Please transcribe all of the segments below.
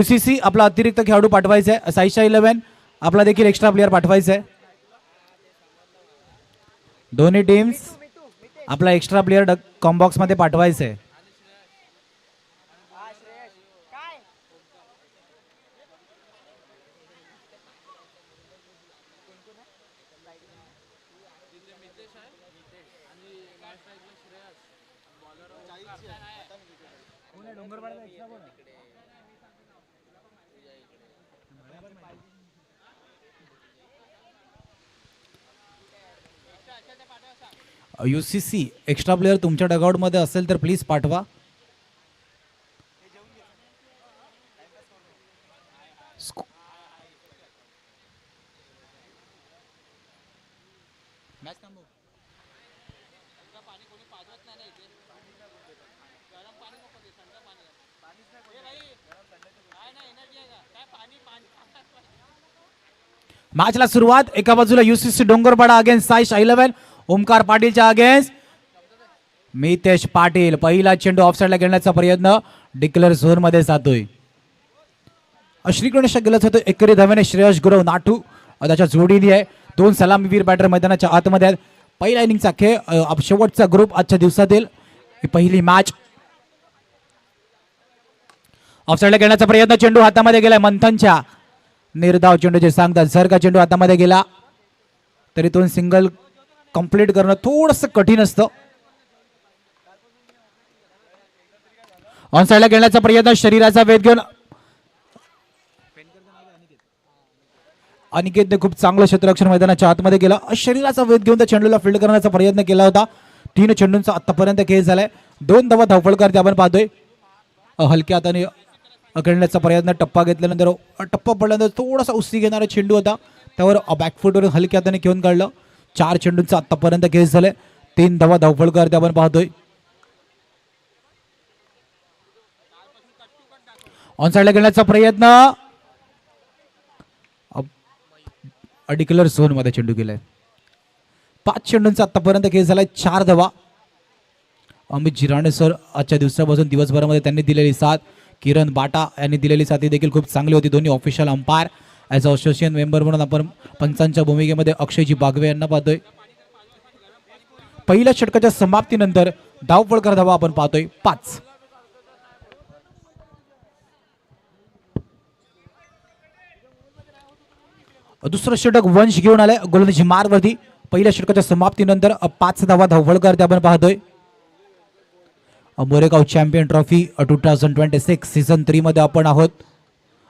UCC आपला अतिरिक्त खेळाडू पाठवायचा आहे. साईशा 11 आपला देखील एक्स्ट्रा प्लेयर पाठवायचा आहे. दोन्ही टीम्स आपला एक्स्ट्रा प्लेयर कॉम्बॉक्स मध्ये पाठवायचा आहे. UCC एक्स्ट्रा प्लेयर तुमच्या डगआउट मध्ये असेल तर प्लीज पाठवा. मॅचला सुरुवात. एका बाजूला UCC डोंगरपाडा अगेन्स्ट साईश 11, ओमकार पाटीलच्या अगेन्स्ट मितेश पाटील. पहिला चेंडू ऑफसाइडला घेण्याचा प्रयत्न डिक्लेअर झोन मध्ये जातोय. श्रीगणेश गेलत होतो. एकेरी धावेने श्रेयस गुरव नाटू त्याच्या जोडीने आहे. दोन सलामीवीर बॅटर मैदानाच्या आतमध्ये आहेत. पहिला इनिंगचा खेळ शेवटचा ग्रुप आजच्या दिवसातील पहिली मॅच. ऑफसाइडला घेण्याचा प्रयत्न. चेंडू हातामध्ये गेलाय मंथनच्या. निर्धाव चेंडू जे सांगतात. जर का चेंडू हातामध्ये गेला तरी तो सिंगल कंप्लीट करणं थोडंसं कठीण असतं. ऑन साइडला घेण्याचा प्रयत्न. शरीराचा वेध घेऊन अनिकेतने खूप चांगलं क्षेत्ररक्षण मैदानाच्या आतमध्ये गेला. शरीराचा वेध घेऊन त्या चेंडूला फील्ड करण्याचा प्रयत्न केला होता. 3 चेंडूंचा आतापर्यंत खेळ झालाय. 2 धावा धावफलकार आपण पाहतोय. हलक्या हाताने खेळण्याचा प्रयत्न. टप्पा घेतल्यानंतर टप्पा पडल्यानंतर थोडासा उसळी घेणारा चेंडू होता. त्यावर बॅकफुटवर हलक्या हाताने घेऊन काढलं. 4 चेंडूंचा आतापर्यंत खेळ झालाय. 3 धावा धावफलकार आपण पाहतोय. ऑन साइडला खेळण्याचा प्रयत्न. डिक्लेअर झोन मध्ये चेंडू गेलाय. 5 चेंडूंचा आतापर्यंत खेळ झालाय. 4 धावा. अमित जिराणे सर आजच्या दिवसापासून दिवसभरामध्ये त्यांनी दिलेली साथ. किरण बाटा यांनी दिलेली साथ देखील खूप चांगली होती. दोन्ही official umpire as a association member म्हणून आपण पंचांच्या भूमिकेमध्ये अक्षयजी बागवे यांना पाहतोय. पहिल्या षटकाच्या समाप्तीनंतर धावफलकार धावा आपण पाहतोय 5. दुसरं षटक वंश घेऊन आलाय गोलंदाजी मारवरती. पहिल्या षटकाच्या समाप्तीनंतर 5 धावा धावफलकार आपण पाहतोय. मोरेगाव चॅम्पियन ट्रॉफी 2026 सीझन 3 मध्ये आपण आहोत.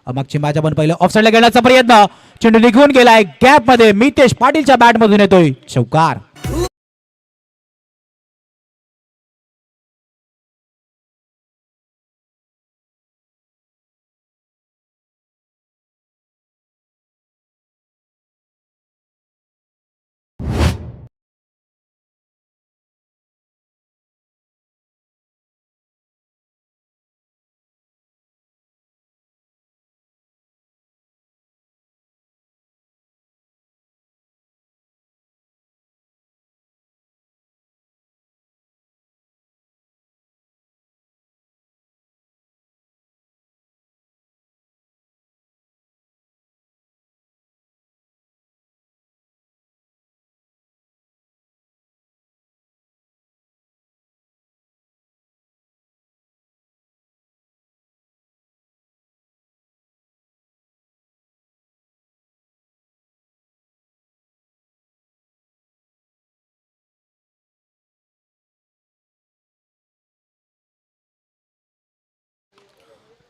मागची मॅच आपण पाहिलं. ऑफसाइडला घेण्याचा प्रयत्न. चेंडू निघून गेलाय गॅप मध्ये. मितेश पाटीलच्या बॅट मधून येतोय चौकार.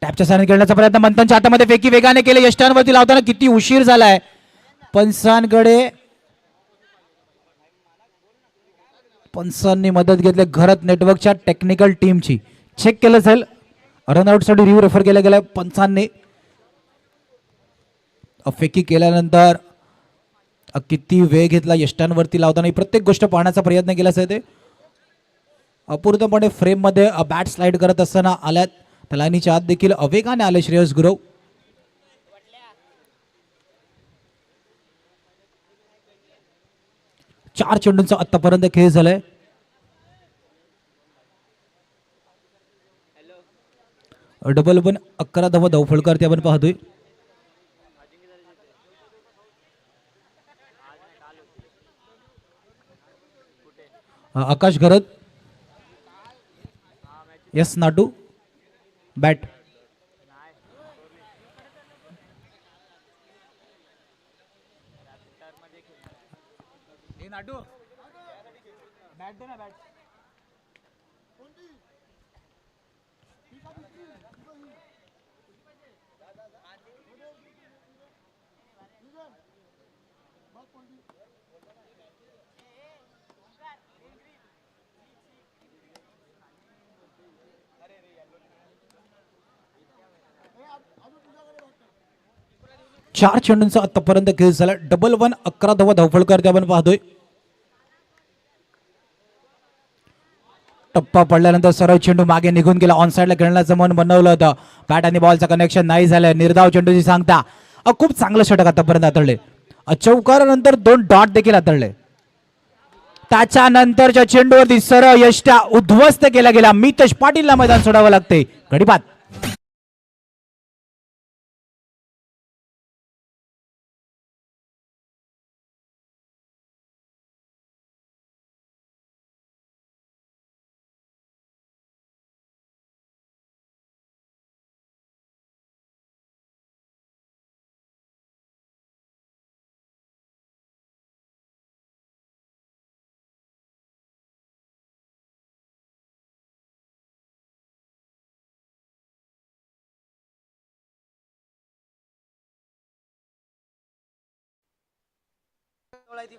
टॅपच्या साने खेळण्याचा प्रयत्न. मंथनच्या हातामध्ये फेकी वेगाने केले. यष्टांवरती लावताना किती उशीर झालाय पंचांकडे. पंचांनी मदत घेतली घरत नेटवर्कच्या टेक्निकल टीमची. चेक केलं जाईल. रनआउट साठी रिव्ह्यू रेफर केला गेलाय. पंचांनी फेकी केल्यानंतर किती वेळ घेतला यष्टांवरती लावताना. प्रत्येक गोष्ट पाहण्याचा प्रयत्न केला जाते. अपूर्णपणे फ्रेम मध्ये बॅट स्लाइड करत असताना आल्यात. लाईनीच्या आत देखील अवेगाने आले श्रेयस गुरव. 4 चेंडूंचा आतापर्यंत खेळ झालाय. डबल वन 11 धावा धावफलकावरती आपण पाहतोय. आकाश घरत, एस नाटू बॅट. चार चेंडूंचा आतापर्यंत खेळ झाला. डबल वन 11 धावा धावफलकावरती आपण पाहतोय. टप्पा पडल्यानंतर सरळ चेंडू मागे निघून गेला. ऑन साईडला खेळण्याचं मन बनवलं होतं. बॅट आणि बॉलचं कनेक्शन नाही झालं. निर्धाव चेंडूची सांगता. खूप चांगलं षटक आतापर्यंत हाताळले. चौकारानंतर 2 डॉट देखील हाताळले. त्याच्यानंतरच्या चेंडूवरती सरळ यष्ट्या उद्ध्वस्त केला गेला. मितेश पाटीलला मैदान सोडावं लागते. गडीपात.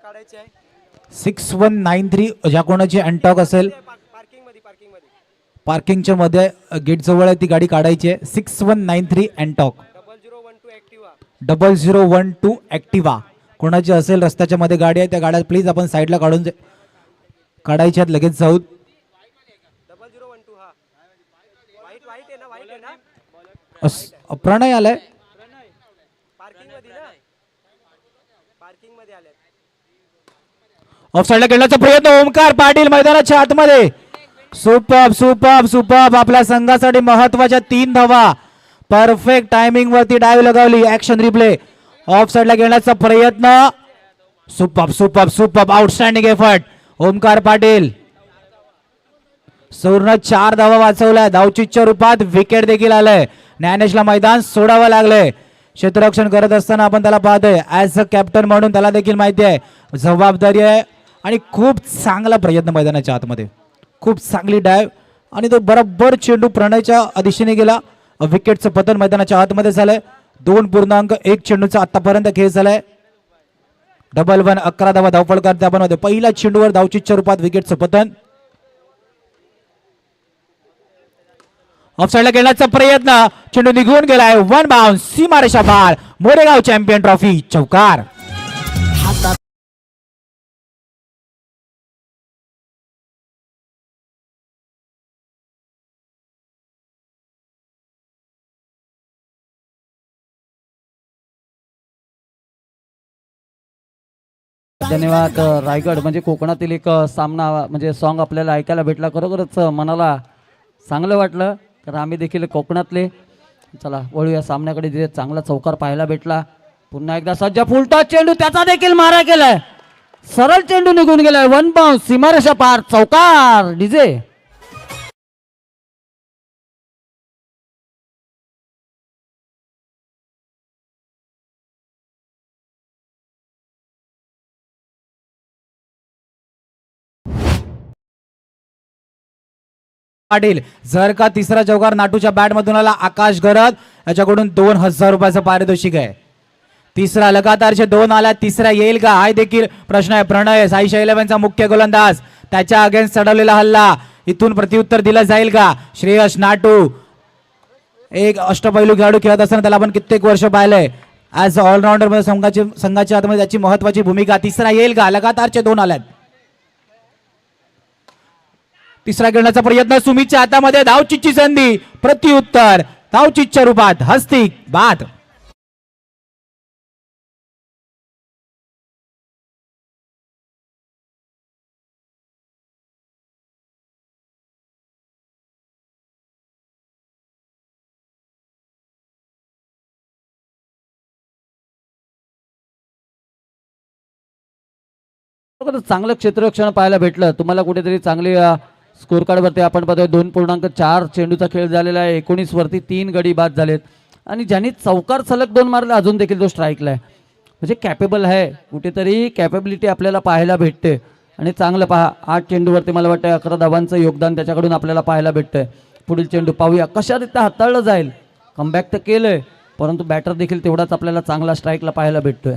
काढायची आहे. 6193 ज्या कोणाची अँटॉक असेल पार्किंगच्या मध्ये गेट जवळ आहे ती गाडी काढायची आहे. 6193 अँटॉक 0012 ऍक्टिवा कोणाची असेल रस्त्याच्या मध्ये गाडी आहे त्या गाड्या प्लीज आपण साईडला काढून काढायच्या आहेत. लगेच जाऊ. 0012 हा वाईट आहे ना, वाईट आहे ना. प्रणय आलाय पार्किंग मध्ये ना, पार्किंग मध्ये आले. ऑफ साईडला खेळण्याचा प्रयत्न. ओमकार पाटील मैदानाच्या आतमध्ये. Super super super. आपल्या संघासाठी महत्वाच्या 3 धावा. परफेक्ट टायमिंग वरती डायव्ह लगावली. Action replay. ऑफ साईडला खेळण्याचा प्रयत्न. Super super super. Outstanding effort Omkar Patil. सुवर्ण 4 धावा वाचवल्या. धावचीच्या रूपात विकेट देखील आलंय. ज्ञानेशला मैदान सोडावं लागलंय. क्षेत्ररक्षण करत असताना आपण त्याला पाहतोय. ऍज अ कॅप्टन म्हणून त्याला देखील माहिती आहे जबाबदारी आहे आणि खूप चांगला प्रयत्न मैदानाच्या आतमध्ये. खूप चांगली डायव्ह आणि तो बरोबर चेंडू प्रणयच्या दिशेने गेला. विकेटचं पतन मैदानाच्या आतमध्ये झालंय. 2.1 चेंडूचा आतापर्यंत खेळ झालाय. डबल वन 11 धावा धावफलकावरती आपण मध्ये. पहिल्या चेंडूवर धावचीच्या रूपात विकेटचं पतन. ऑफ साईडला खेळण्याचा प्रयत्न. चेंडू निघून गेलाय. 1 बाउन्स. सीमारेषा पार. Moregaon champion trophy. चौकार. धन्यवाद. रायगड म्हणजे कोकणातील एक सामना म्हणजे सॉन्ग आपल्याला ऐकायला भेटला. खरोखरच मनाला चांगलं वाटलं. तर आम्ही देखील कोकणातले. चला वळूया सामन्याकडे. जे चांगला चौकार पाहायला भेटला. पुन्हा एकदा सज्ज फुलटॉस चेंडू. त्याचा देखील मारा केलाय. सरळ चेंडू निघून गेलाय. 1 बाउन्स. सीमारेषा पार. चौकार. डीजे पाटील. जर का तिसरा चौकार नाटूच्या बॅट मधून आला आकाश गरत याच्याकडून 2000 रुपयाचं पारितोषिक आहे. तिसरा लगातारचे 2 आला. तिसरा येईल का हा देखील प्रश्न आहे. प्रणय साईशा 11चा मुख्य गोलंदाज. त्याच्या अगेन्स्ट चढवलेला हल्ला. इथून प्रत्युत्तर दिलं जाईल का. श्रेयस नाटू एक अष्टपैलू खेळाडू खेळत असताना त्याला आपण कित्येक वर्ष पाहिलंय. ऍज ऑलराऊंडर मध्ये संघाच्या आतमध्ये त्याची महत्वाची भूमिका. तिसरा येईल का. लगातारचे 2 आल्यात. तिसरा खेळण्याचा प्रयत्न. सुमितच्या हातामध्ये धावचीची संधी. प्रत्युत्तर धावचीच्या रूपात. हस्तिक बाद. खरोखरच चांगलं क्षेत्ररक्षण पाहायला भेटलं तुम्हाला कुठेतरी चांगली स्कोर कार्डवरती आपण पाहतोय 2.4 चेंडूचा खेळ झालेला आहे. 19 वरती 3 गडी बाद झालेत आणि ज्यांनी चौकार सलग 2 मारले अजून देखील तो स्ट्राईकला आहे. म्हणजे कॅपेबल आहे, कुठेतरी कॅपेबिलिटी आपल्याला पाहायला भेटते. आणि चांगलं पहा 8 चेंडूवरती मला वाटतं 11 धावांचं योगदान त्याच्याकडून आपल्याला पाहायला भेटतंय. पुढील चेंडू पाहूया कशारित्या हाताळलं जाईल. कमबॅक तर केलंय परंतु बॅटर देखील तेवढाच आपल्याला चांगला स्ट्राईकला पाहायला भेटतोय.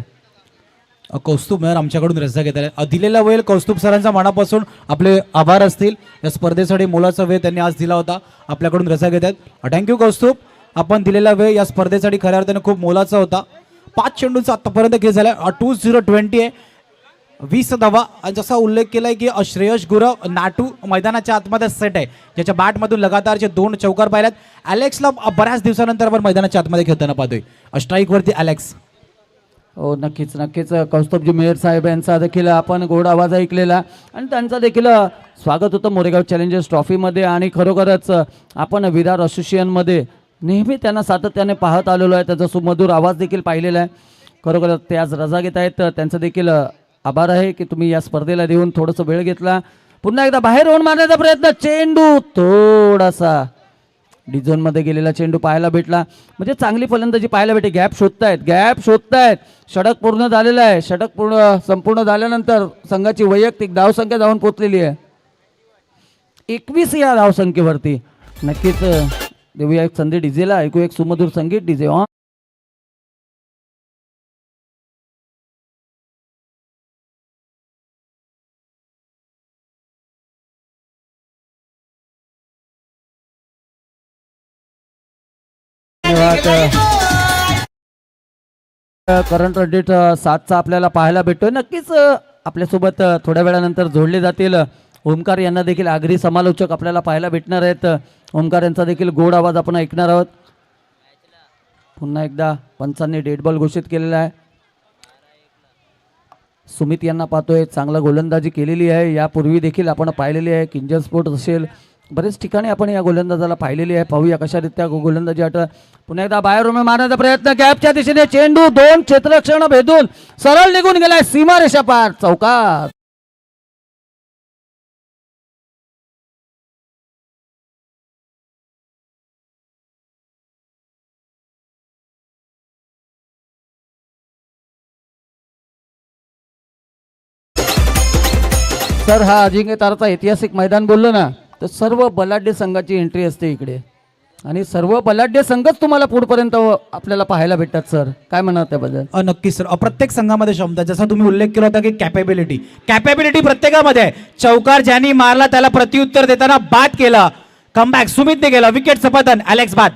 कौस्तुभ मेहर आमच्याकडून रजा घेत आहे. दिलेला वेळ कौस्तुभ सरांचा मनापासून आपले आभार असतील. या स्पर्धेसाठी मोलाचा वेळ त्यांनी आज दिला होता. आपल्याकडून रजा घेत आहेत. थँक्यू कौस्तुभ. आपण दिलेला वेळ या स्पर्धेसाठी खऱ्या अर्थाने खूप मोलाचा होता. 5 चेंडूंचा आतापर्यंत खेळ झाला. 2-0-20 आहे. 20 धावा. आणि जसा उल्लेख केलाय की श्रेयस गुरव नाटू मैदानाच्या आतमध्ये सेट आहे, ज्याच्या बॅटमधून लगातारचे 2 चौकार पाहिल्यात. अलेक्सला बऱ्याच दिवसानंतर आपण मैदानाच्या आतमध्ये खेळताना पाहतोय. स्ट्राईकवरती अलेक्स. हो नक्कीच नक्कीच कौस्तुभजी मेहर साहेब यांचा देखील आपण गोड आवाज ऐकलेला आणि त्यांचा देखील स्वागत होतं मोरेगाव चॅलेंजर्स ट्रॉफीमध्ये. आणि खरोखरच आपण विरार असोसिएशनमध्ये नेहमी त्यांना सातत्याने पाहत आलेलो आहे. त्याचा सुमधुर आवाज देखील पाहिलेला आहे. खरोखरच ते आज रजा घेत आहेत. त्यांचं देखील आभार आहे की तुम्ही या स्पर्धेला देऊन थोडंसं वेळ घेतला. पुन्हा एकदा बाहेर होऊन मारण्याचा प्रयत्न. चेंडू थोडासा डिझोनमध्ये गेलेला चेंडू पाहायला भेटला. म्हणजे चांगली फलंदाजी पाहायला भेटे. गॅप शोधतायत. षटक पूर्ण झालेलं आहे. षटक संपूर्ण झाल्यानंतर संघाची वैयक्तिक धावसंख्या जाऊन पोचलेली आहे 21 या धावसंख्येवरती. नक्कीच देऊया एक संधी डीजेला. ऐकू एक सुमधुर संगीत. DJ on. करंट रेट 7चा आपल्याला पाहायला भेटतोय. नक्कीच आपल्यासोबत थोड्या वेळानंतर जोडले जातील ओमकार यांना देखील आगरी समालोचक आपल्याला पाहायला भेटणार आहेत. ओमकार यांचा देखील गोड आवाज आपण ऐकणार आहोत. पुन्हा एकदा पंचांनी डेड बॉल घोषित केलेला आहे. सुमित यांना पाहतोय चांगला गोलंदाजी केलेली आहे. यापूर्वी देखील आपण पाहिलेली आहे. किंजल स्पोर्ट असेल बरेच ठिकाणी आपण या गोलंदाजाला पाहिलेली आहे. पाहूया कशारित्या गोलंदाजी पुन्हा एकदा बाहेर मारण्याचा प्रयत्न. गॅपच्या दिशेने चेंडू 2 क्षेत्ररक्षण भेदून सरळ निघून गेलाय सीमारेषा पार. चौकार. सर हा अजिंक्य ताराचा ऐतिहासिक मैदान बोललो ना तर सर्व बलाढ्य संघाची एंट्री असते इकडे आणि सर्व बलाढ्य संघच तुम्हाला पुढपर्यंत आपल्याला पाहायला भेटतात. सर काय म्हणणार त्याबद्दल? नक्कीच सर. प्रत्येक संघामध्ये क्षमता, जसा तुम्ही उल्लेख केला होता की कॅपेबिलिटी प्रत्येकामध्ये आहे. चौकार ज्यांनी मारला त्याला प्रत्युत्तर देताना बाद केला. कमबॅक सुमितने केला. विकेटचं पतन. अलेक्स बाद.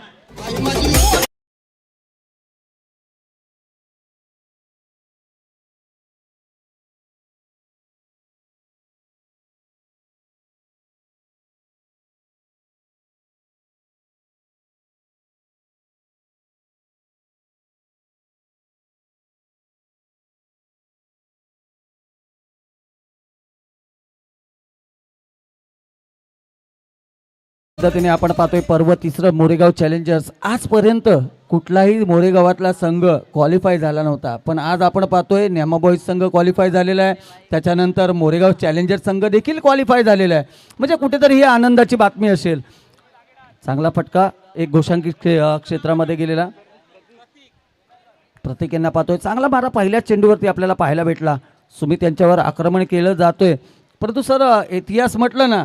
पद्धतीने आपण पाहतोय पर्व 3 मोरेगाव चॅलेंजर्स. आजपर्यंत कुठलाही मोरेगावातला संघ क्वालिफाय झाला नव्हता, पण आज आपण पाहतोय न्यामा बॉईज संघ क्वालिफाय झालेला आहे. त्याच्यानंतर मोरेगाव चॅलेंजर्स संघ देखील क्वालिफाय झालेला आहे. म्हणजे कुठेतरी ही आनंदाची बातमी असेल. चांगला फटका एक घोषांकित क्षेत्रामध्ये गेलेला. प्रत्येक यांना पाहतोय चांगला मारा पहिल्याच चेंडूवरती आपल्याला पाहायला भेटला. सुमित यांच्यावर आक्रमण केलं जातोय. परंतु सर इतिहास म्हटलं ना,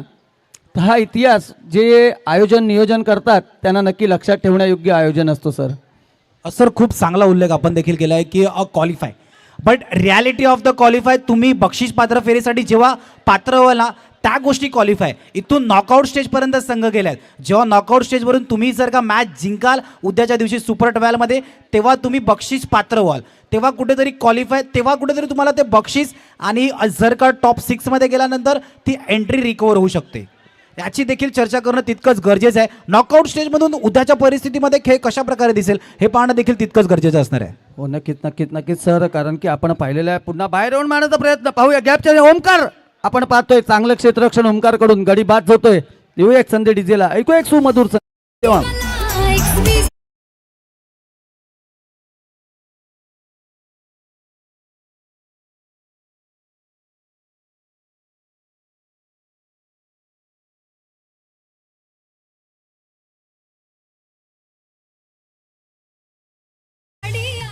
हा इतिहास जे आयोजन नियोजन करतात त्यांना नक्की लक्षात ठेवण्यायोग्य आयोजन असतो. सर खूप चांगला उल्लेख आपण देखील केला आहे की qualify, but reality of the qualify तुम्ही बक्षीस पात्र फेरीसाठी जेव्हा पात्र व्हाल ना त्या गोष्टी क्वालिफाय. इथून नॉकआउट स्टेजपर्यंत संघ गेल्यात. जेव्हा नॉकआउट स्टेजवरून तुम्ही जर का मॅच जिंकाल उद्याच्या दिवशी सुपर 12मध्ये, तेव्हा तुम्ही बक्षीस पात्र व्हाल. तेव्हा कुठेतरी क्वालिफाय, तेव्हा कुठेतरी तुम्हाला ते बक्षीस आणि जर का टॉप 6मध्ये गेल्यानंतर ती एंट्री रिकवर होऊ शकते. याची देखील चर्चा करणं तितकंच गरजेचं आहे. नॉकआउट स्टेजमधून उद्याच्या परिस्थितीमध्ये खेळ कशा प्रकारे दिसेल हे पाहणं देखील तितकंच गरजेचं असणार आहे. हो नक्कीच सर, कारण की आपण पाहिलेलं आहे. पुन्हा बाहेर येऊन मारण्याचा प्रयत्न. पाहूया गॅपच्या ओमकार आपण पाहतोय चांगलं क्षेत्ररक्षण ओमकार कडून. गडी बाद होतोय. देऊया एक संधी डीजेला. ऐकू एक सुमधुर संधी.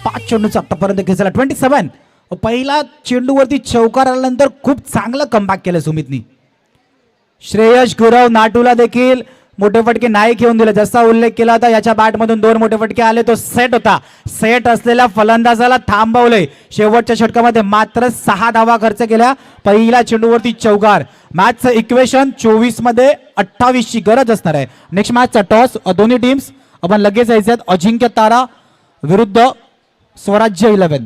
5 चेंडूचा आतापर्यंत खेळ झाला 27. पहिला चेंडूवरती चौकार आल्यानंतर खूप चांगलं कमबॅक केलं सुमितनी. श्रेयस गुरव नाटूला देखील मोठे फटके नाही घेऊन दिले. जसा उल्लेख केला होता याच्या बॅटमधून 2 मोठे फटके आले. तो सेट होता. सेट असलेल्या फलंदाजाला थांबवलंय. शेवटच्या षटकामध्ये मात्र 6 धावा खर्च केल्या. पहिल्या चेंडूवरती चौकार. मॅचचं इक्वेशन 24 मध्ये 28 ची गरज असणार आहे. नेक्स्ट मॅचचा टॉस दोन्ही टीम्स आपण लगेच यायचे आहेत. अजिंक्य तारा विरुद्ध स्वराज्य 11.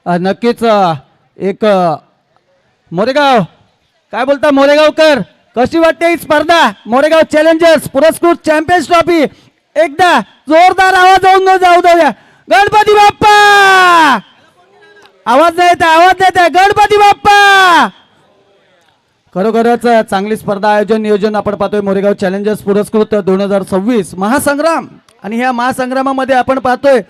नक्कीच एक मोरेगाव, काय बोलता मोरेगावकर, कशी वाटते ही स्पर्धा? मोरेगाव चॅलेंजर्स पुरस्कृत चॅम्पियन्स ट्रॉफी. एकदा जोरदार आवाज जाऊ द्या. गणपती बाप्पा, आवाज नाही येत आहे. गणपती बाप्पा. खरोखरच चांगली स्पर्धा आयोजन नियोजन आपण पाहतोय. मोरेगाव चॅलेंजर्स पुरस्कृत 2026 महासंग्राम. आणि ह्या महासंग्रामामध्ये आपण पाहतोय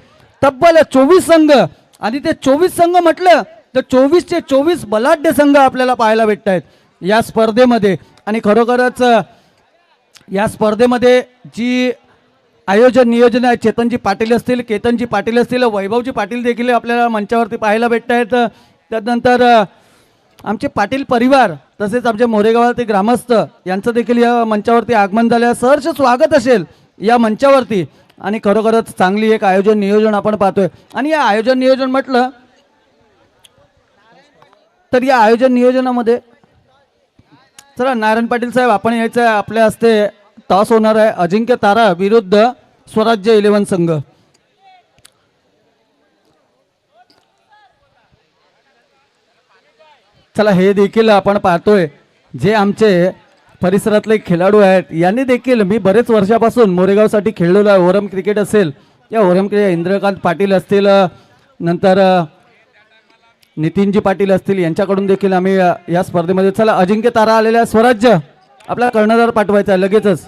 तब्बल 24 संघ. आणि ते 24 संघ म्हटलं तर 24चे 24 बलाढ्य संघ आपल्याला पाहायला भेटत आहेत या स्पर्धेमध्ये. आणि खरोखरच या स्पर्धेमध्ये जी आयोजन नियोजन आहे, चेतनजी पाटील असतील, केतनजी पाटील असतील, वैभवजी पाटील देखील आपल्याला मंचावरती पाहायला भेटत आहेत. त्यानंतर आमचे पाटील परिवार तसेच आमचे मोरेगावातील ग्रामस्थ यांचं देखील या मंचावरती आगमन झालं. सहर्ष स्वागत असेल या मंचावरती. आणि खरोखरच चांगली एक आयोजन नियोजन आपण पाहतोय. आणि या आयोजन नियोजन म्हटलं तर या आयोजन नियोजनामध्ये चला नारायण पाटील साहेब आपण यायचं आहे. आपल्या हस्ते टॉस होणार आहे. अजिंक्य तारा विरुद्ध स्वराज्य 11 संघ. चला हे देखील आपण पाहतोय जे आमचे परिसरातले खेळाडू आहेत यांनी देखील, मी बरेच वर्षापासून मोरेगावसाठी खेळलेलो आहे. ओरम क्रिकेट असेल, या ओरम क्रिकेट इंद्रकांत पाटील असतील, नंतर नितीनजी पाटील असतील, यांच्याकडून देखील आम्ही या स्पर्धेमध्ये. चला अजिंक्य तारा आलेला स्वराज्य आपला कर्णधार पाठवायचा आहे लगेचच.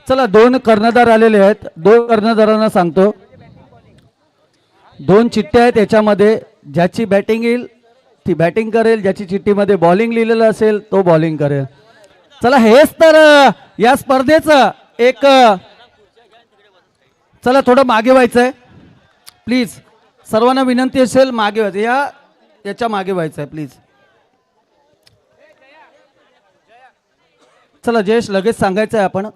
चला 2 कर्णधार आलेले आहेत. 2 कर्णधारांना सांगतो, 2 चिठ्ठ्या आहेत. याच्यामध्ये ज्याची बॅटिंग येईल ती बॅटिंग करेल, ज्याची चिठ्ठीमध्ये बॉलिंग लिहिलेलं असेल तो बॉलिंग करेल. चला हेच तर या स्पर्धेचं एक. चला थोडं मागे व्हायचं आहे प्लीज. सर्वांना विनंती असेल मागे व्हायचं. याच्या मागे व्हायचं आहे प्लीज. चला जयेश लगेच सांगायचं आहे आपण.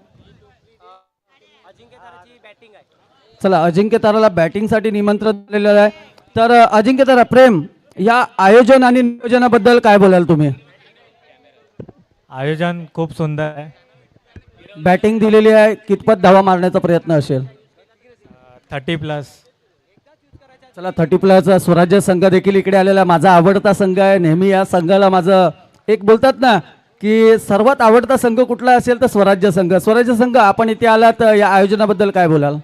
चला अजिंक्य ताराला बॅटिंगसाठी निमंत्रण दिलेलं आहे. तर अजिंक्य तारा प्रेम, या आयोजन आणि नियोजनाबद्दल काय बोलाल तुम्ही? आयोजन खूप सुंदर आहे. बॅटिंग दिलेली आहे, कितपत धावा मारण्याचा प्रयत्न असेल? 30+. चला 30+ स्वराज्य संघ देखील इकडे आलेला माझा आवडता संघ आहे. नेहमी या संघाला माझं एक बोलतात ना की सर्वात आवडता संघ कुठला असेल तर स्वराज्य संघ. स्वराज्य संघ आपण इथे आलात, या आयोजनाबद्दल काय बोलाल?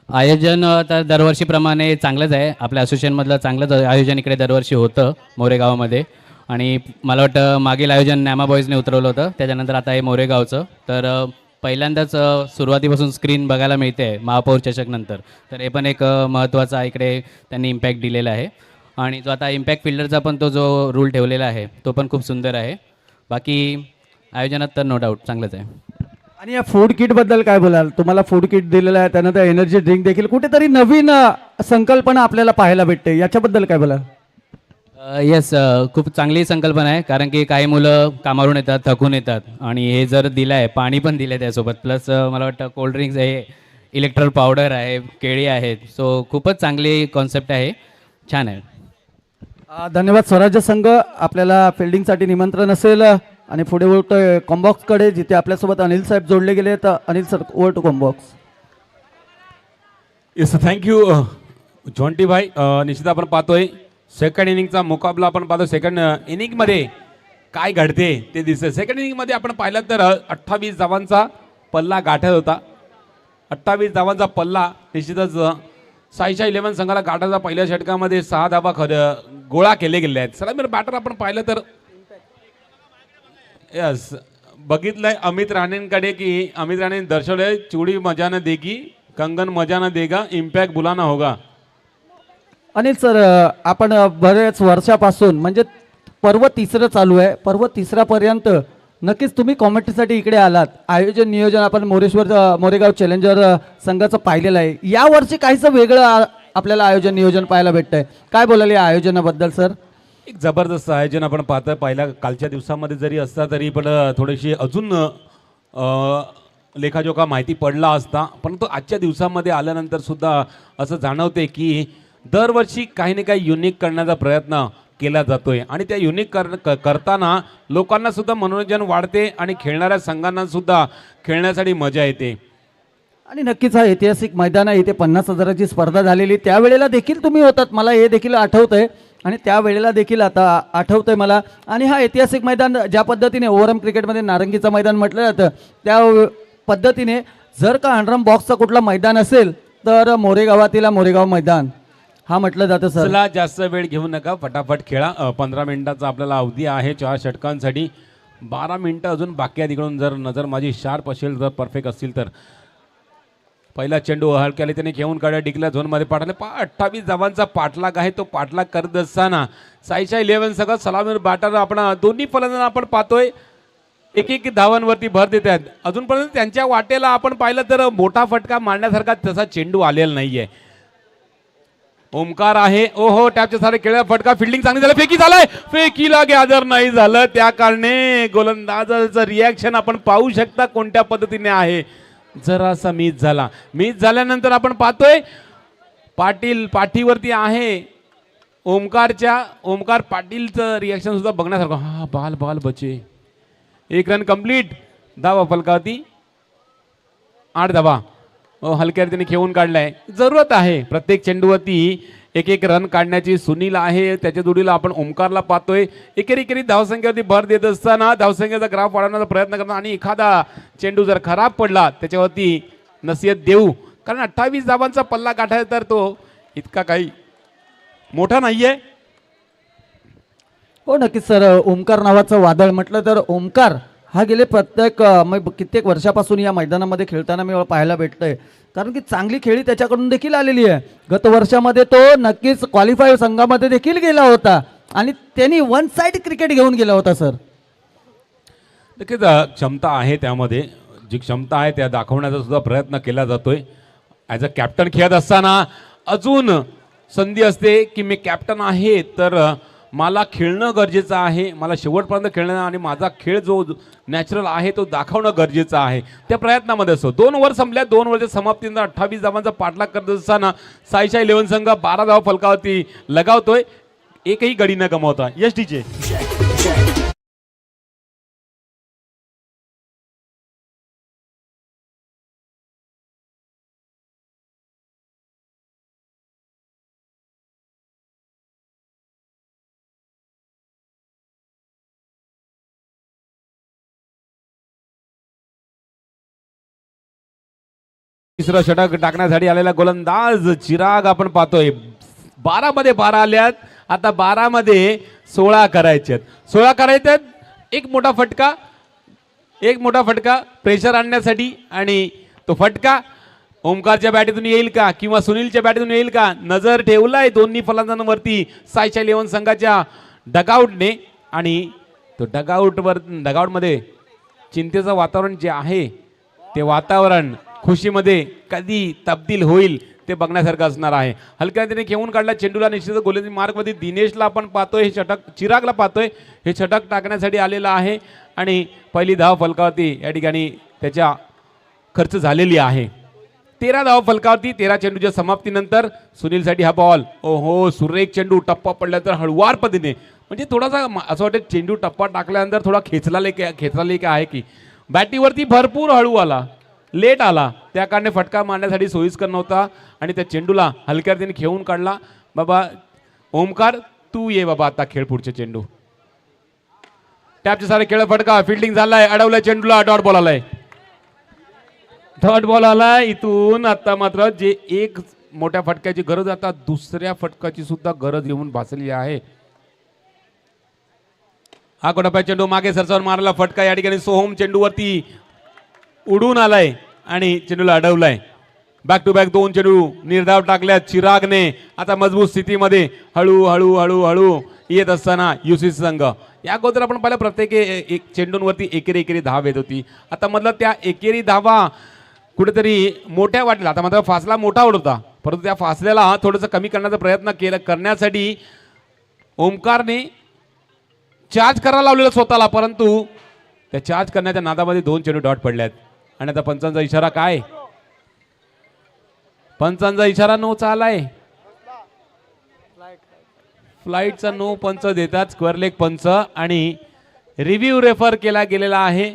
आयोजन तर दरवर्षीप्रमाणे चांगलंच आहे. आपल्या असोसिएशनमधलं चांगलंच आयोजन इकडे दरवर्षी होतं मोरेगावामध्ये. आणि मला वाटतं मागील आयोजन नॅमा बॉईजने उतरवलं होतं, त्याच्यानंतर आता हे मोरेगावचं. तर पहिल्यांदाच सुरुवातीपासून स्क्रीन बघायला मिळते महापौर चषक नंतर. तर हे पण एक महत्त्वाचा इकडे त्यांनी इम्पॅक्ट दिलेला आहे. आणि जो आता इम्पॅक्ट फिल्डरचा पण तो जो रूल ठेवलेला आहे तो पण खूप सुंदर आहे. बाकी आयोजनात तर नो डाऊट चांगलंच आहे. आणि या फूड किट बद्दल काय बोलाल? तुम्हाला फूड किट दिलेलं आहे, त्यानंतर एनर्जी ड्रिंक देखील, कुठेतरी नवीन संकल्पना आपल्याला पाहायला भेटते, याच्याबद्दल काय बोलाल? येस, खूप चांगली संकल्पना आहे. कारण की काही मुलं कामावरून येतात, थकून येतात, आणि हे जर दिलं आहे, पाणी पण दिलं आहे त्यासोबत, प्लस मला वाटतं कोल्ड्रिंक्स आहे, इलेक्ट्रॉल पावडर आहे, केळी आहेत. सो खूपच चांगली कॉन्सेप्ट आहे, छान आहे. धन्यवाद. स्वराज्य संघ आपल्याला फिल्डिंगसाठी निमंत्रण असेल. आणि पुढे ओळखतोय कॉम्बॉक्सकडे, जिथे आपल्यासोबत अनिल साहेब जोडले गेले. तर Anil sir, over to combox. Yes, thank you Jonty भाई. निश्चित आपण पाहतोय सेकंड इनिंगचा मुकाबला. आपण पाहतो सेकंड इनिंगमध्ये काय घडते ते दिसतं. सेकंड इनिंगमध्ये आपण पाहिलं तर 28 धावांचा पल्ला गाठत होता. 28 धावांचा पल्ला निश्चितच साईच्या 11 संघाला गाठाचा. पहिल्या षटकामध्ये 6 धावा गोळा केले गेले आहेत. सर मी बॅटर आपण पाहिलं तर यस बघितलंय अमित राणेंकडे की अमित राणे दर्शवलंय चुडी मजा न देगी, कंगन मजा न देगा, इम्पॅक्ट बुलाना होगा. अनिल सर, आपण बरेच वर्षापासून म्हणजे पर्व तिसरं चालू आहे. पर्व तिसऱ्यापर्यंत नक्कीच तुम्ही कॉमेंट्रीसाठी इकडे आलात. आयोजन नियोजन आपण मोरेगाव चॅलेंजर संघाचं पाहिलेलं आहे. यावर्षी काहीसं वेगळं आपल्याला आयोजन नियोजन पाहायला भेटतंय. काय बोलाल या आयोजनाबद्दल सर? एक जबरदस्त आयोजन आपण पाहतोय. पहिल्या कालच्या दिवसामध्ये जरी असता तरी पण थोडीशी अजून लेखाजोखा माहिती पडला असता, परंतु आजच्या दिवसामध्ये आल्यानंतर सुद्धा असं जाणवते की दरवर्षी काही ना काही युनिक करण्याचा प्रयत्न केला जातोय आणि त्या युनिक करताना लोकांना सुद्धा मनोरंजन वाढते आणि खेळणाऱ्या संघांना सुद्धा खेळण्यासाठी मजा येते. आणि नक्कीच हा ऐतिहासिक मैदान आहे. इथे 50,000ची स्पर्धा झालेली, त्यावेळेला देखील तुम्ही होतात, मला हे देखील आठवतंय आणि त्यावेळेला देखील आता आठवतंय मला. आणि हा ऐतिहासिक मैदान ज्या पद्धतीने ओव्हरऑल क्रिकेटमध्ये नारंगीचं मैदान म्हटलं जातं त्या पद्धतीने जर का अंडरम बॉक्सचा कुठला मैदान असेल तर मोरेगावातील मोरेगाव मैदान हा म्हटलं जातं सर. चला जास्त वेळ घेऊ नका, फटाफट खेळा. 15 मिनिटाचा आपल्याला अवधी आहे 4 षटकांसाठी. 12 मिनिटं अजून बाकी आहे. तिकडून जर नजर माझी शार्प असेल, जर परफेक्ट असतील तर पहिला चेंडू हलक्याने त्याने घेऊन काढला, डिक्लेअर झोनमध्ये पाठवले. 28 धावांचा पाठलाग आहे. तो पाठलाग करत असताना साईशा 11 सगळं सलामीवर बॅटर आपण दोन्ही फलंदाजांना आपण पाहतोय एक धावांवरती भर देत आहेत. अजूनपर्यंत त्यांच्या वाटेला आपण पाहिलं तर मोठा फटका मारण्यासारखा तसा चेंडू आलेला नाहीये. ओमकार आहे. ओहो, टॅपच्या सारे खेळला फटका, फिल्डिंग चांगली झाली, फेकी झालाय, फेकीला गॅदर नाही झालं. त्या कारणे गोलंदाजाचं रिॲक्शन आपण पाहू शकता कोणत्या पद्धतीने आहे. जरासा मिस झाला. मिस झाल्यानंतर आपण पाहतोय पाटील पाठीवरती आहे ओमकार पाटीलचं रिॲक्शन सुद्धा बघण्यासारखं. हा बाल बचे. 1 रन कंप्लीट. धावा फलकावती 8 धावा. हलक्या रीतीने खेळून काढलाय. जरूरत आहे प्रत्येक चेंडूवरती एक रन काढण्याची. सुनील आहे, त्याच्या जोडीला आपण ओमकारला पाहतोय. एकेरी धावसंख्येवरती भर देत असताना धावसंख्येचा ग्राफ वाढवण्याचा प्रयत्न करणार आणि एखादा चेंडू जर खराब पडला त्याच्यावरती नसीहत देऊ, कारण 28 धावांचा पल्ला गाठायचा तर तो इतका काही मोठा नाहीये. हो नक्कीच सर. ओमकार नावाचं वादळ म्हटलं तर ओमकार हा गेले कित्येक वर्षापासून या मैदानामध्ये खेळताना मी पाहायला भेटतंय. कारण की चांगली खेळी त्याच्याकडून देखील आलेली आहे. गत वर्षामध्ये तो नक्कीच क्वालिफाय संघामध्ये देखील गेला होता आणि त्यांनी वन साइड क्रिकेट घेऊन गेला होता सर. नक्कीच क्षमता आहे त्यामध्ये. जी क्षमता आहे त्या दाखवण्याचा सुद्धा प्रयत्न केला जातोय. ॲज अ कॅप्टन खेळत असताना अजून संधी असते की मी कॅप्टन आहे तर मला खेळणं गरजेचं आहे, मला शेवटपर्यंत खेळणं आणि माझा खेळ जो नॅचरल आहे तो दाखवणं गरजेचं आहे. त्या प्रयत्नामध्ये असतो. 2 ओव्हर संपल्या. 2 ओव्हरच्या समाप्तीनंतर 28 धावांचा पाठलाग करत असताना साईशा 11 संघ 12 धावा फलकावरती लगावतोय, एकही गडी न गमावता. यश डीजे. तिसरं षटक टाकण्यासाठी आलेला गोलंदाज चिराग आपण पाहतोय. 12 मध्ये 12 आल्यात. आता 12 मध्ये 16 करायचे. 16 करायचे. एक मोठा फटका प्रेशर आणण्यासाठी आणि तो फटका ओमकारच्या बॅटीतून येईल का किंवा सुनीलच्या बॅटीतून येईल का? नजर ठेवलाय दोन्ही फलंदाजांवरती साईशा 11 संघाच्या डगआउटने आणि तो डगआउटमध्ये चिंतेचं वातावरण जे आहे ते वातावरण खुशीमध्ये कधी तब्दील होईल ते बघण्यासारखं असणार आहे. हलक्या त्याने खेळून काढला चेंडूला. निश्चित गोलंदाजी मार्गमध्ये दिनेशला आपण पाहतोय. हे षटक चिरागला पाहतोय. हे षटक टाकण्यासाठी आलेलं आहे आणि पहिली धाव फलकावरती या ठिकाणी त्याच्या खर्च झालेली आहे. 13 धाव फलकावरती. 13 चेंडूच्या समाप्तीनंतर सुनीलसाठी हा बॉल. ओहो, सुरेख चेंडू. टप्पा पडला तर हळुवार पद्धतीने, म्हणजे थोडासा असं वाटतं चेंडू टप्पा टाकल्यानंतर थोडा खेचला का आहे की बॅटीवरती भरपूर हळू आला, लेट आला, त्या कारणे फटका मारण्यासाठी सोयीस्कर नव्हता आणि त्या चेंडूला हलक्या रीतीने खेळून काढला. बाबा ओमकार तू ये बाबा आता खेळ पुढचे चेंडू. टॅपचे सारे खेळ फटका, फिल्डिंग झालाय, अडवलाय चेंडूला, डॉट बॉल आलाय. इथून आता मात्र जे एक मोठ्या फटक्याची गरज आता दुसऱ्या फटकाची सुद्धा गरज येऊन भासली आहे. हा कोटापा चेंडू मागे सरसावून मारला फटका या ठिकाणी सोहम चेंडूवरती उडून आलाय आणि चेंडूला अडवलाय. बॅक टू बॅक 2 चेंडू निर्धाव टाकल्यात चिरागने. आता मजबूत स्थितीमध्ये हळू येत असताना युसी संघ या अगोदर आपण पाहिलं प्रत्येक एक चेंडूंवरती एकेरी धाव येत होती. आता मधलं त्या एकेरी धावा कुठेतरी मोठ्या वाटल्या. आता मात्र फासला मोठा होता, परंतु त्या फासल्याला थोडंसं कमी करण्याचा प्रयत्न करण्यासाठी ओमकारने चार्ज करायला लावलेलं स्वतःला, परंतु त्या चार्ज करण्याच्या नादामध्ये 2 चेंडू डॉट पडल्यात. आणि आता पंचांचा इशारा काय? पंचांचा इशारा नोचा आलाय. फ्लाईटचा नो पंच देतात, स्क्वेअर लेग पंच. आणि रिव्ह्यू रेफर केला गेलेला आहे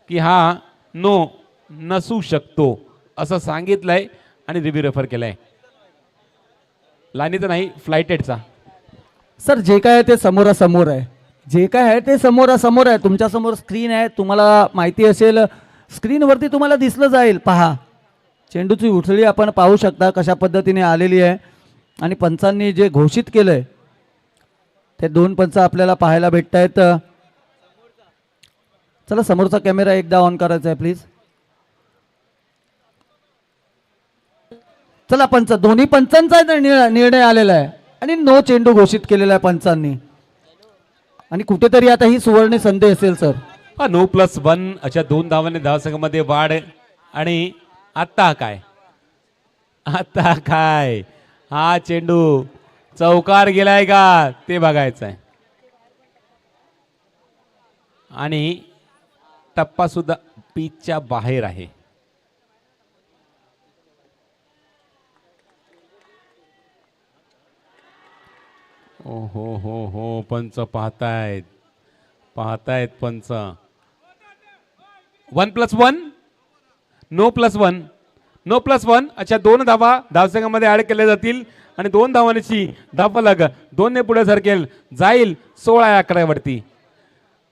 की हा नो नसू शकतो असं सांगितलंय आणि रिव्ह्यू रेफर केलाय. लाईनीचा नाही, फ्लाईटेडचा. सर जे काय आहे ते समोरासमोर आहे, जे काय आहे ते समोरासमोर आहे. तुमच्यासमोर स्क्रीन आहे, तुम्हाला माहिती असेल, स्क्रीनवरती तुम्हाला दिसलं जाईल. पहा, चेंडूची उठळी आपण पाहू शकता कशा पद्धतीने आलेली आहे. आणि पंचांनी जे घोषित केलंय ते 2 पंच आपल्याला पाहायला भेटत आहेत. चला समोरचा कॅमेरा एकदा ऑन करायचा आहे प्लीज. चला पंच, दोन्ही पंचांचा निर्णय आलेला आहे आणि नो चेंडू घोषित केलेला आहे पंचांनी. आणि कुठेतरी आता ही सुवर्ण संधी असेल सर. 9+1 अशा 2 धावांनी धावसंघामध्ये वाढ. आणि आता काय, आता काय, हा चेंडू चौकार गेलाय का ते बघायचं आहे. आणि टप्पा सुद्धा पिचच्या बाहेर आहे. ओ हो पंच पाहतायत पंच. 1+1 नो+1 अशा 2 धावा धावसंघामध्ये ऍड केल्या जातील. आणि 2 धावांची धावफलक 2 ने पुढे सरकेल, जाईल 16 वरती.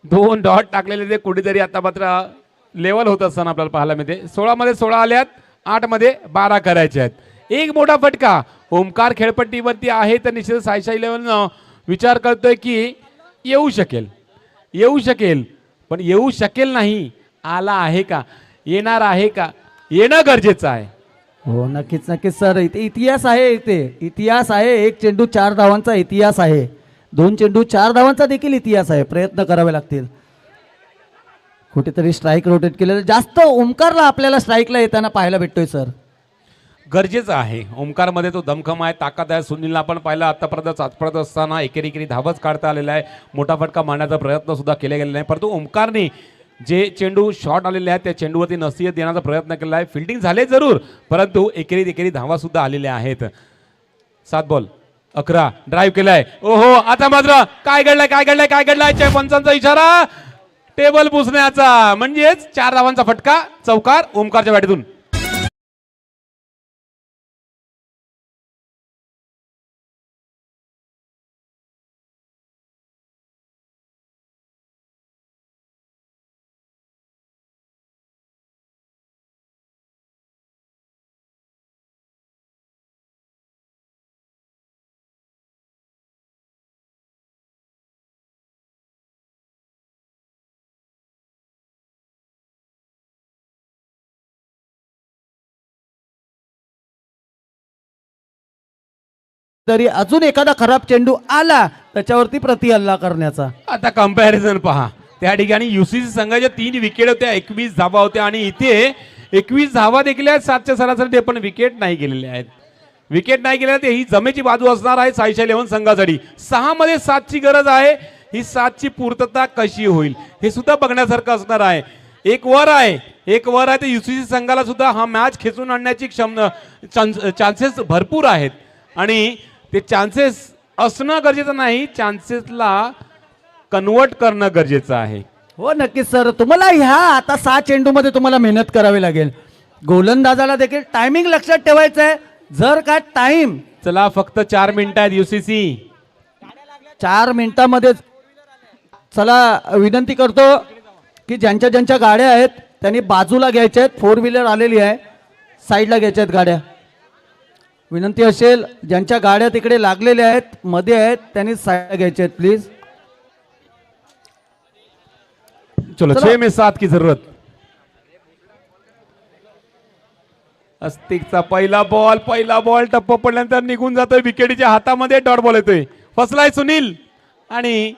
2 डॉट टाकलेले ते कुठेतरी आता मात्र लेवल होत असताना आपल्याला पाहायला मिळते. 16 मध्ये 16 आल्यात, 8 मध्ये 12 करायचे आहेत. एक मोठा फटका ओमकार खेळपट्टीवरती आहे, तर निश्चित सायशा 11 विचार करतोय की येऊ शकेल पण येऊ शकेल नाही, आला आहे का, येणार आहे का, येणं गरजेचं आहे. हो नक्कीच नक्कीच सर. इथे इतिहास आहे, इतिहास आहे. 1 चेंडू 4 धावांचा इतिहास आहे, 2 चेंडू 4 धावांचा देखील इतिहास आहे. प्रयत्न करावे लागतील. कुठेतरी स्ट्राईक रोटेट केलेलं जास्त ओमकारला आपल्याला स्ट्राईकला येताना पाहायला भेटतोय सर. गरजेचं आहे. ओमकारमध्ये तो दमखम आहे, ताकद आहे. सुनीलला आपण पाहिलं आतापर्यंत चाचपडत असताना एकेरी धावच काढता आलेला आहे. मोठा फटका मारण्याचा प्रयत्न सुद्धा केला गेलेला आहे, परंतु ओमकारने जे चेंडू शॉट आलेले आहेत त्या चेंडूवरती नसीहत देण्याचा प्रयत्न केला आहे. फिल्डिंग झाले जरूर, परंतु एकेरी धावा सुद्धा आलेल्या आहेत. 7 बॉल 11 ड्राईव्ह केलाय. ओहो, आता मात्र काय घडलाय पंचांचा इशारा टेबल पुसण्याचा, म्हणजेच 4 धावांचा फटका, चौकार ओमकारच्या बॅटीतून. तरी अजून एखादा खराब चेंडू आला त्याच्यावरती प्रति हल्ला करण्याचा. आता कंपॅरिझन पहा, त्या ठिकाणी युसीसी संघाच्या 3 विकेट होत्या, 21 धावा होत्या. आणि इथे 21 धावा देखील आहेत 7च्या सरासरी, पण विकेट नाही गेलेले आहेत. ही जमेची बाजू असणार आहे सायशा 11 संघासाठी. 6 मध्ये 7ची गरज आहे. ही 7ची पूर्तता कशी होईल हे सुद्धा बघण्यासारखं असणार आहे. एक वर आहे तर युसीसी संघाला सुद्धा हा मॅच खेचून आणण्याची चान्सेस भरपूर आहेत. आणि ते चान्सेस असणं गरजेचं नाही, चान्सेसला कन्वर्ट करणं गरजेचं आहे. हो नक्कीच सर. तुम्हाला ह्या आता 6 चेंडूमध्ये तुम्हाला मेहनत करावी लागेल. गोलंदाजाला देखील टायमिंग लक्षात ठेवायचं आहे. जर का टाइम, चला फक्त 4 मिनिटं आहेत युसीसी. 4 मिनिटांमध्ये चला विनंती करतो की ज्यांच्या गाड्या आहेत त्यांनी बाजूला घ्यायच्या आहेत. 4 व्हीलर आलेली आहे, साईडला घ्यायच्या आहेत गाड्या. विनंती असेल ज्यांच्या गाड्या तिकडे लागलेल्या आहेत, मध्ये आहेत, त्यांनी साईडला घ्यायच्या आहेत प्लीज. चलो 6 में 7 की जरूरत. अस्तिकचा पहिला बॉल टप्प पडल्यानंतर निघून जातोय विकेटीच्या हातामध्ये. डॉट बॉल येतोय. फसलाय सुनील आणि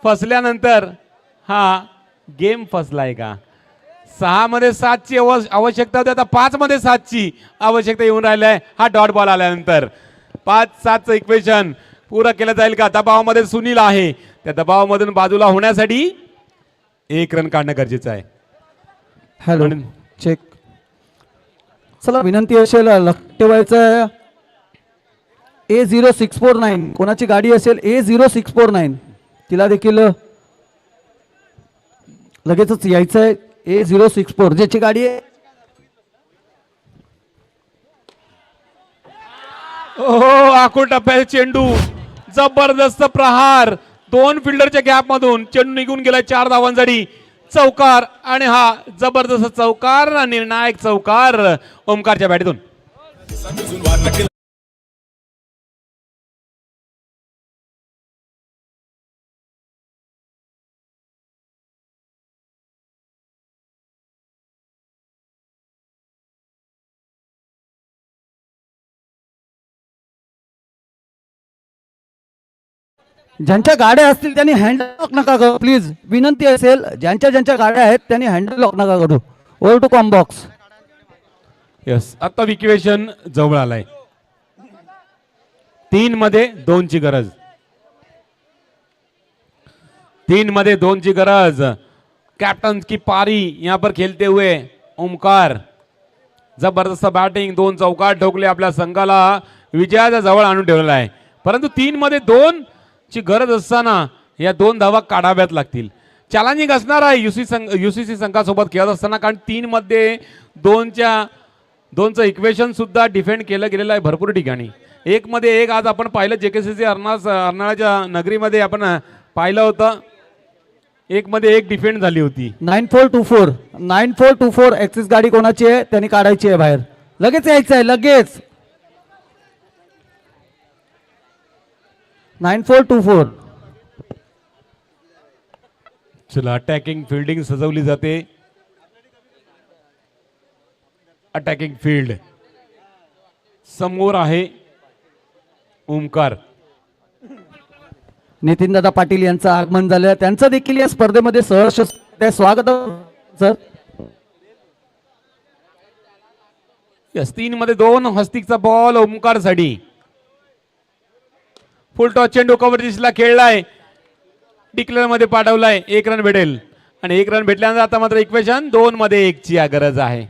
फसल्यानंतर हा गेम फसलाय का? 6 मध्ये 7 ची आवश्यकता होती, आता 5 मध्ये 7 ची आवश्यकता येऊन राहिली आहे. हा डॉट बॉल आल्यानंतर 5-7चं इक्वेशन पुरं केलं जाईल का? दबावामध्ये सुनील आहे, त्या दबावामधून बाजूला होण्यासाठी 1 रन काढणं गरजेचं आहे. Hello check. चला विनंती असेल लक्ष ठेवायचं. A0649 कोणाची गाडी असेल A0649 तिला देखील लगेचच यायचं आहे. A064 ज्याची गाडी आहे. हो आखूड टप्प्यात चेंडू, जबरदस्त प्रहार, 2 फिल्डरच्या गॅप मधून चेंडू निघून गेला 4 धावांसाठी. चौकार आणि हा जबरदस्त चौकार, निर्णायक चौकार ओमकारच्या बॅटीतून. ज्यांच्या गाड्या असतील त्यांनी हँडल लॉक नका करू प्लीज. विनंती असेल ज्यांच्या गाड्या आहेत त्यांनी हँडल लॉक नका करू. Over to com box. Yes आता विक्वेशन जवळ आलाय. 3 मध्ये 2 ची गरज. 3 मध्ये 2 ची गरज. कॅप्टन की पारी यहाँ पर खेलते हुए ओमकार. जबरदस्त बॅटिंग, 2 चौकार ठोकले, आपल्या संघाला विजयाच्या जवळ आणून ठेवलेला आहे. परंतु 3 मध्ये 2 ची गरज असताना या 2 धावा काढाव्यात लागतील. चॅलेंजिंग असणार आहे युसीसी संघासोबत खेळत असताना, कारण 3 मध्ये 2चं इक्वेशन सुद्धा डिफेंड केलं गेलेलं आहे भरपूर ठिकाणी. 1 मध्ये 1 आज आपण पाहिलं JKCC अर्नाळ्याच्या नगरीमध्ये आपण पाहिलं होतं. 1 मध्ये 1 डिफेंड झाली होती. 9424 ऍक्सिस गाडी कोणाची आहे त्यांनी काढायची आहे बाहेर. लगेच यायचं आहे लगेच. 9424. चला अटॅकिंग फिल्डिंग सजवली जाते. अटॅकिंग फील्ड समोर आहे ओमकार. नितीन दादा पाटील यांचं आगमन झालं, त्यांचं देखील या स्पर्धेमध्ये सहर्ष स्वागत सर. यस 3 मध्ये 2 हस्तिकचा बॉल ओमकार साठी. फुल टॉस चेंडू कव्हर दिसला, खेळलाय, डिक्लेअर मध्ये पाठवलाय. 1 रन भेटेल आणि 1 रन भेटल्यानंतर आता मात्र इक्वेशन 2 मध्ये 1 ची गरज आहे.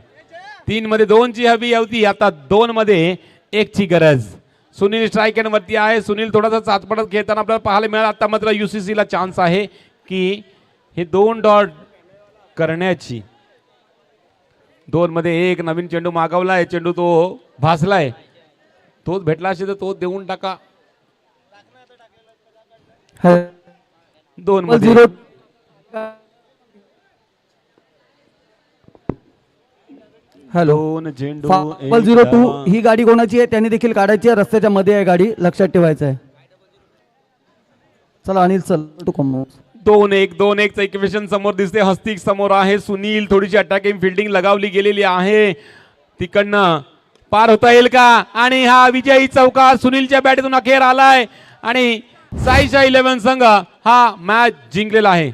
3 मध्ये 2 ची हवी होती, आता 2 मध्ये 1 ची गरज. सुनील स्ट्राईक एंड वरती आहे. सुनील थोडासा चाचपडत खेळताना आपल्याला पाहायला मिळाला. आता मात्र UCC ला चान्स आहे की हे 2 डॉट करण्याची. 2 मध्ये 1 नवीन चेंडू मागवलाय, चेंडू तो भासलाय, तोच भेटला असेल तर तो देऊन टाका. 2 मध्ये 0. हॅलो 2 चेंडू 02 ही गाडी कोणाची आहे त्यांनी देखील काढायची आहे. रस्त्याच्या मध्ये आहे गाडी, लक्षात ठेवायचं आहे. चला अनिल चल टू कॉम. 2-1 चं इक्वेशन समोर दिसते. हस्तिक समोर आहे. सुनील थोडीशी अटॅकिंग फिल्डिंग लगावली गेलेली आहे. तिकडनं पार होता येईल का? आणि हा विजयी चौकार सुनीलच्या बॅटीतून अखेर आलाय आणि साईशा 11 संघ हा मॅच जिंकलेला आहे.